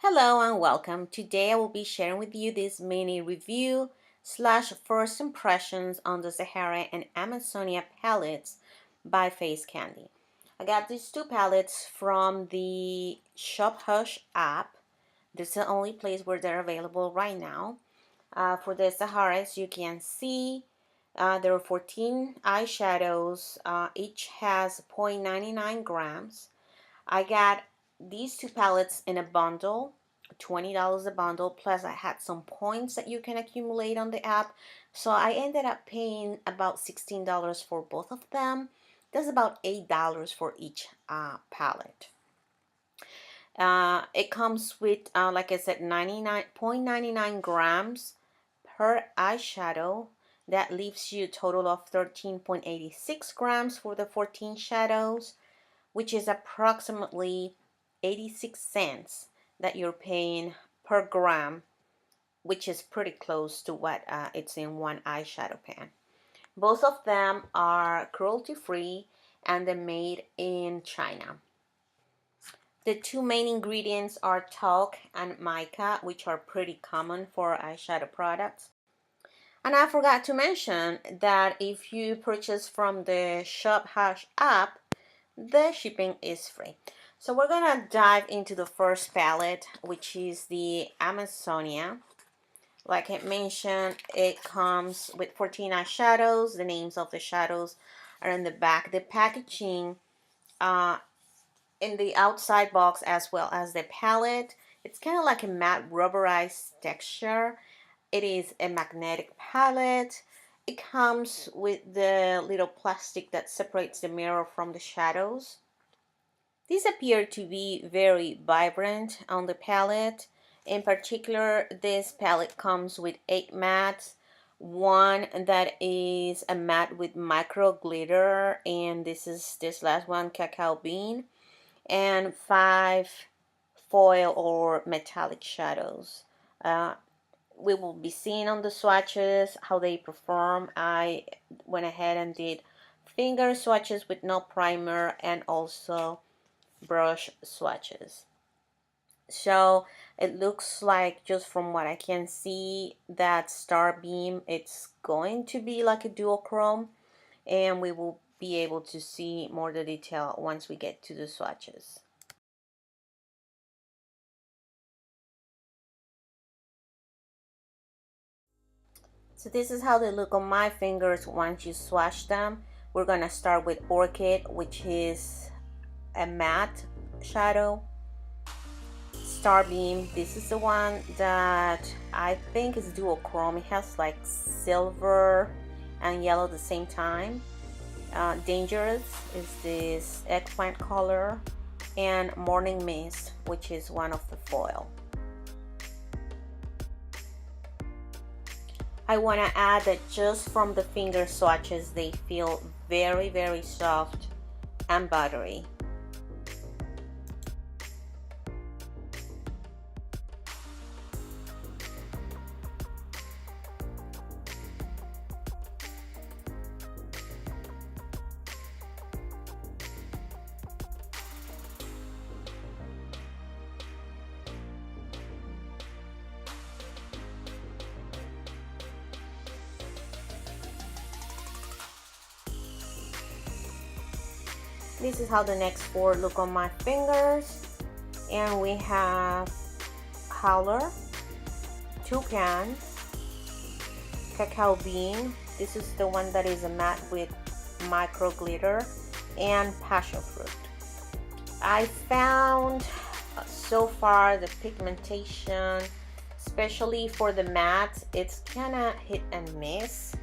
Hello and welcome. Today I will be sharing with you this mini review slash first impressions on the Sahara and Amazonia palettes by Face Candy. I got these two palettes from the ShopHush app. This is the only place where they're available right now. For the Sahara, as you can see, there are 14 eyeshadows. Each has 0.99 grams. I got these two palettes in a bundle, $20 a bundle, plus I had some points that you can accumulate on the app. So I ended up paying about $16 for both of them. That's about $8 for each palette. It comes with, like I said, 99.99 grams per eyeshadow. That leaves you a total of 13.86 grams for the 14 shadows, which is approximately 86 cents that you're paying per gram, which is pretty close to what it's in one eyeshadow pan. Both of them are cruelty free and they're made in China. The two main ingredients are talc and mica, which are pretty common for eyeshadow products. And I forgot to mention that if you purchase from the ShopHush app, the shipping is free. So we're gonna dive into the first palette, which is the Amazonia. Like I mentioned, it comes with 14 eyeshadows. The names of the shadows are in the back. The packaging in the outside box, as well as the palette, it's kind of like a matte rubberized texture. It is a magnetic palette. It comes with the little plastic that separates the mirror from the shadows. These appear to be very vibrant on the palette. In particular, this palette comes with 8 mattes. One that is a matte with micro glitter, and this last one, cacao bean, and 5 foil or metallic shadows. We will be seeing on the swatches how they perform. I went ahead and did finger swatches with no primer and also brush swatches. So it looks like, just from what I can see, that Starbeam, it's going to be like a duochrome, and we will be able to see more the detail once we get to the swatches. So this is how they look on my fingers once you swatch them. We're gonna start with Orchid, which is a matte shadow. Starbeam, this is the one that I think is duochrome. It has like silver and yellow at the same time. Dangerous is this eggplant color, and Morning Mist, which is one of the foil. I want to add that just from the finger swatches, they feel very, very soft and buttery. This is how the next 4 look on my fingers. And we have Howler, Toucan, Cacao Bean. This is the one that is a matte with micro glitter, and Passion Fruit. I found so far the pigmentation, especially for the matte, it's kind of hit and miss.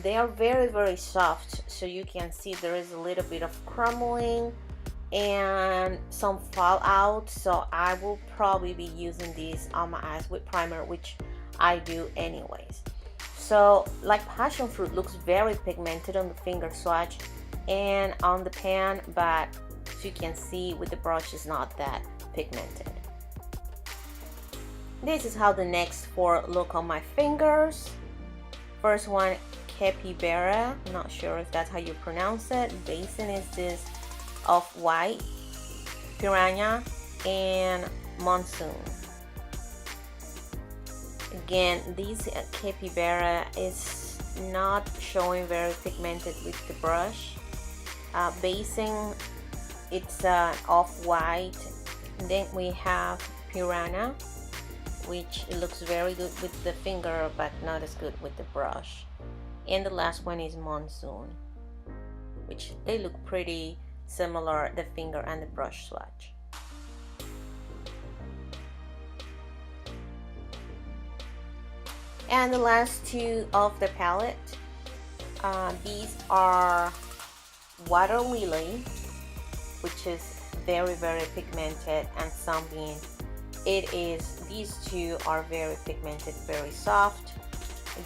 They are very, very soft, so you can see there is a little bit of crumbling and some fallout. So I will probably be using these on my eyes with primer, which I do anyways. So like Passion Fruit looks very pigmented on the finger swatch and on the pan, but as you can see with the brush, is not that pigmented. This is how the next 4 look on my fingers. First one, Capybara, I'm not sure if that's how you pronounce it. Basin is this off-white. Piranha, and Monsoon. Again, this Capybara is not showing very pigmented with the brush. Basing, it's off-white. Then we have Piranha, which looks very good with the finger but not as good with the brush. And the last one is Monsoon, which they look pretty similar, the finger and the brush swatch. And the last two of the palette, these are Water Lily, which is very pigmented, and Sunbeam. These two are very pigmented, very soft.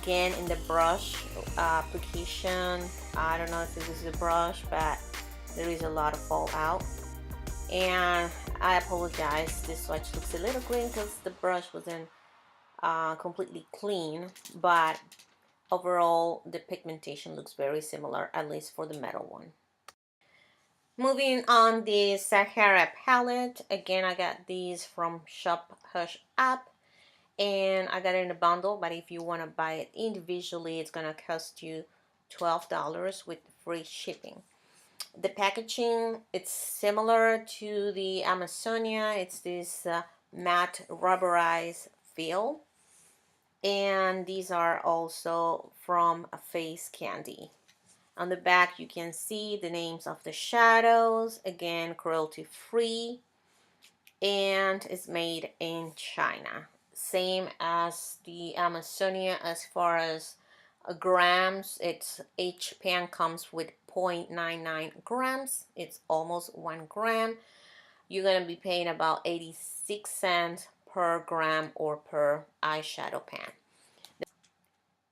Again, in the brush application, I don't know if it was the brush, but there is a lot of fallout. And I apologize, this swatch looks a little green because the brush wasn't completely clean, but overall the pigmentation looks very similar, at least for the metal one. Moving on, the Sahara Palette. Again, I got these from ShopHush app, and I got it in a bundle, but if you want to buy it individually, it's gonna cost you $12 with free shipping. The packaging, it's similar to the Amazonia. It's this matte rubberized feel, and these are also from Face Candy. On the back you can see the names of the shadows, again cruelty free, and it's made in China. Same as the Amazonia as far as grams. Each pan comes with 0.99 grams. It's almost 1 gram. You're gonna be paying about 86 cents per gram or per eyeshadow pan.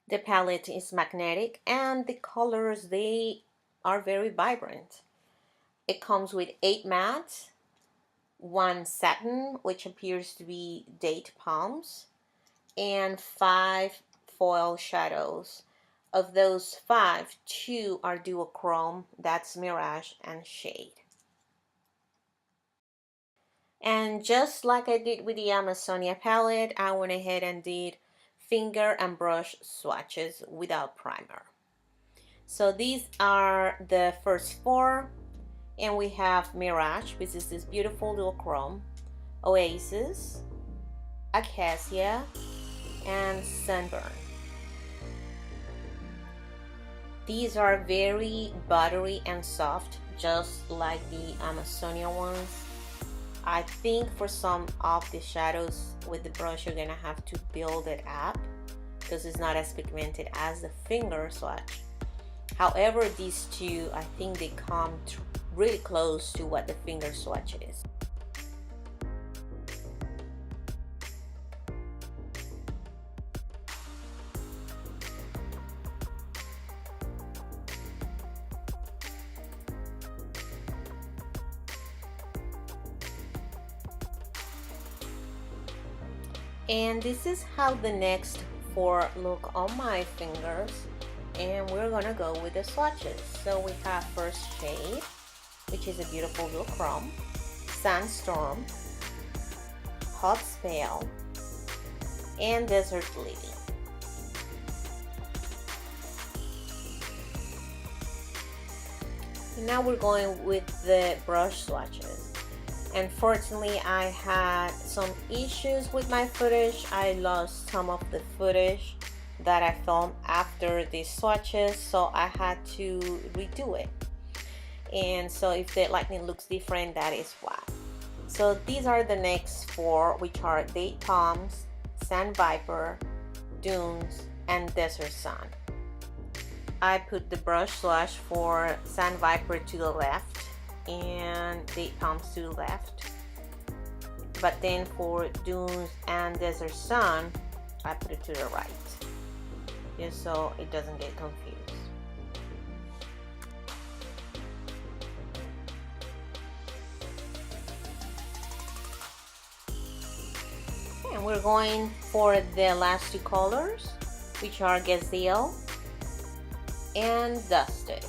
The palette is magnetic, and the colors, they are very vibrant. It comes with 8 mattes, 1 satin, which appears to be date palms, and 5 foil shadows. Of those 5, 2 are duochrome, that's Mirage and Shade. And just like I did with the Amazonia palette, I went ahead and did finger and brush swatches without primer. So these are the first 4, and we have Mirage, which is this beautiful duochrome, Oasis, Acacia, and Sunburn. These are very buttery and soft, just like the Amazonia ones. I think for some of the shadows with the brush you're gonna have to build it up because it's not as pigmented as the finger swatch. However, these two, I think they come really close to what the finger swatch is. And this is how the next 4 look on my fingers, and we're gonna go with the swatches. So we have first Shade, which is a beautiful duochrome, Sandstorm, Hot Spell, and Desert Lily. Now we're going with the brush swatches. Unfortunately, I had some issues with my footage. I lost some of the footage that I filmed after the swatches, so I had to redo it. And so if the lighting looks different, that is why. So these are the next 4, which are Date Palms, Sand Viper, Dunes, and Desert Sun. I put the brush swatch for Sand Viper to the left and Date Palms to the left, but then for Dunes and Desert Sun I put it to the right, just so it doesn't get confused. And we're going for the last 2 colors, which are Gazelle and Dusted.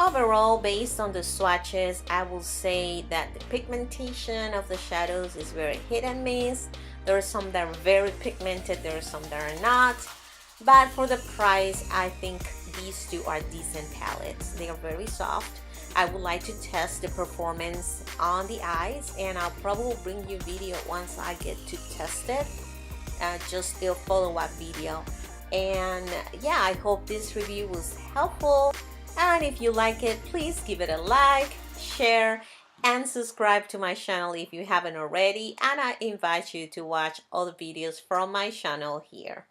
Overall, based on the swatches, I will say that the pigmentation of the shadows is very hit and miss. There are some that are very pigmented, there are some that are not. But for the price, I think these two are decent palettes. They are very soft. I would like to test the performance on the eyes, and I'll probably bring you a video once I get to test it. Just a follow-up video. And yeah, I hope this review was helpful. And if you like it, please give it a like, share, and subscribe to my channel if you haven't already. And I invite you to watch other videos from my channel here.